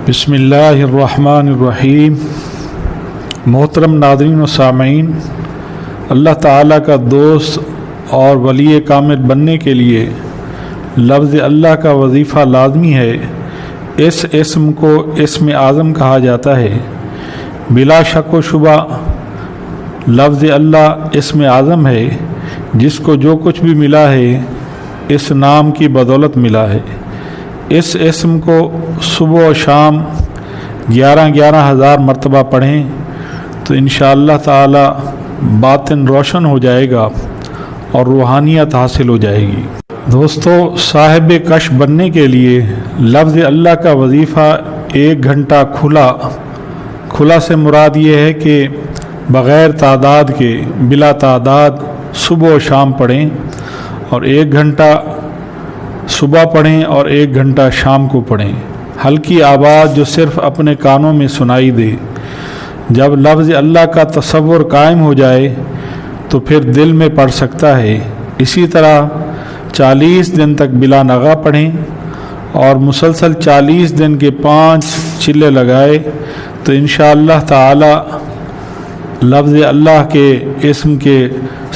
بسم اللہ الرحمن الرحیم۔ محترم ناظرین و سامعین، اللہ تعالیٰ کا دوست اور ولی کامل بننے کے لیے لفظ اللہ کا وظیفہ لازمی ہے۔ اس اسم کو اسم اعظم کہا جاتا ہے۔ بلا شک و شبہ لفظ اللہ اسم اعظم ہے، جس کو جو کچھ بھی ملا ہے اس نام کی بدولت ملا ہے۔ اس اسم کو صبح و شام 11,000 مرتبہ پڑھیں تو انشاءاللہ تعالی باطن روشن ہو جائے گا اور روحانیت حاصل ہو جائے گی۔ دوستو، صاحب کشف بننے کے لیے لفظ اللہ کا وظیفہ 1 گھنٹہ کھلا سے مراد یہ ہے کہ بغیر تعداد کے بلا تعداد صبح و شام پڑھیں، اور 1 گھنٹہ صبح پڑھیں اور 1 گھنٹہ شام کو پڑھیں۔ ہلکی آواز جو صرف اپنے کانوں میں سنائی دے۔ جب لفظ اللہ کا تصور قائم ہو جائے تو پھر دل میں پڑ سکتا ہے۔ اسی طرح 40 دن تک بلا نغہ پڑھیں اور مسلسل 40 دن کے 5 چلے لگائے تو انشاءاللہ تعالی لفظ اللہ کے اسم کے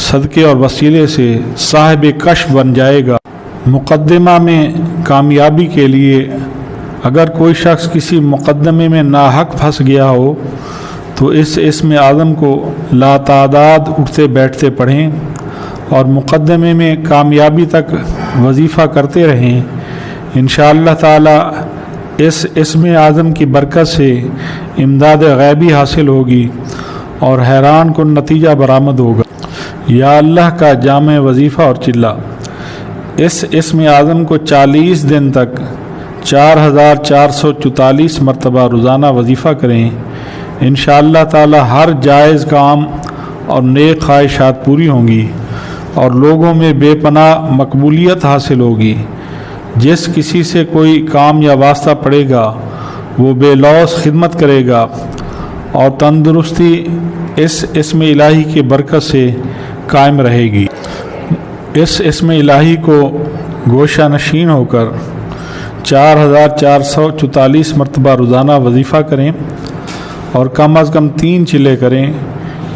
صدقے اور وسیلے سے صاحب کشف بن جائے گا۔ مقدمہ میں کامیابی کے لیے اگر کوئی شخص کسی مقدمے میں ناحق پھنس گیا ہو تو اس اسم اعظم کو لا تعداد اٹھتے بیٹھتے پڑھیں اور مقدمے میں کامیابی تک وظیفہ کرتے رہیں۔ انشاءاللہ تعالی اس اسم اعظم کی برکت سے امداد غیبی حاصل ہوگی اور حیران کن نتیجہ برآمد ہوگا۔ یا اللہ کا جامع وظیفہ اور چلہ۔ اس اسم اعظم کو 40 دن تک 4,444 مرتبہ روزانہ وظیفہ کریں۔ انشاءاللہ تعالی ہر جائز کام اور نیک خواہشات پوری ہوں گی اور لوگوں میں بے پناہ مقبولیت حاصل ہوگی۔ جس کسی سے کوئی کام یا واسطہ پڑے گا وہ بے لوث خدمت کرے گا اور تندرستی اس اسم الہی کی برکت سے قائم رہے گی۔ اس اسم الہی کو گوشہ نشین ہو کر 4,444 مرتبہ روزانہ وظیفہ کریں اور کم از کم 3 چلے کریں۔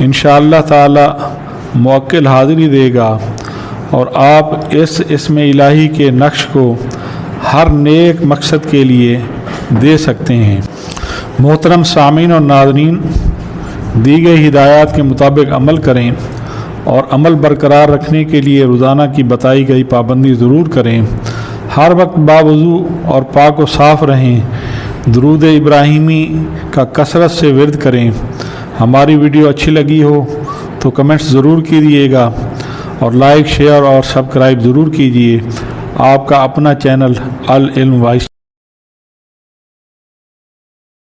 انشاءاللہ تعالی موکل حاضری دے گا اور آپ اس اسم الہی کے نقش کو ہر نیک مقصد کے لیے دے سکتے ہیں۔ محترم سامعین اور ناظرین، دی گئی ہدایات کے مطابق عمل کریں اور عمل برقرار رکھنے کے لیے روزانہ کی بتائی گئی پابندی ضرور کریں۔ ہر وقت باوضو اور پاک و صاف رہیں۔ درود ابراہیمی کا کثرت سے ورد کریں۔ ہماری ویڈیو اچھی لگی ہو تو کمنٹس ضرور کیجیے گا اور لائک، شیئر اور سبسکرائب ضرور کیجیے۔ آپ کا اپنا چینل العلم وائس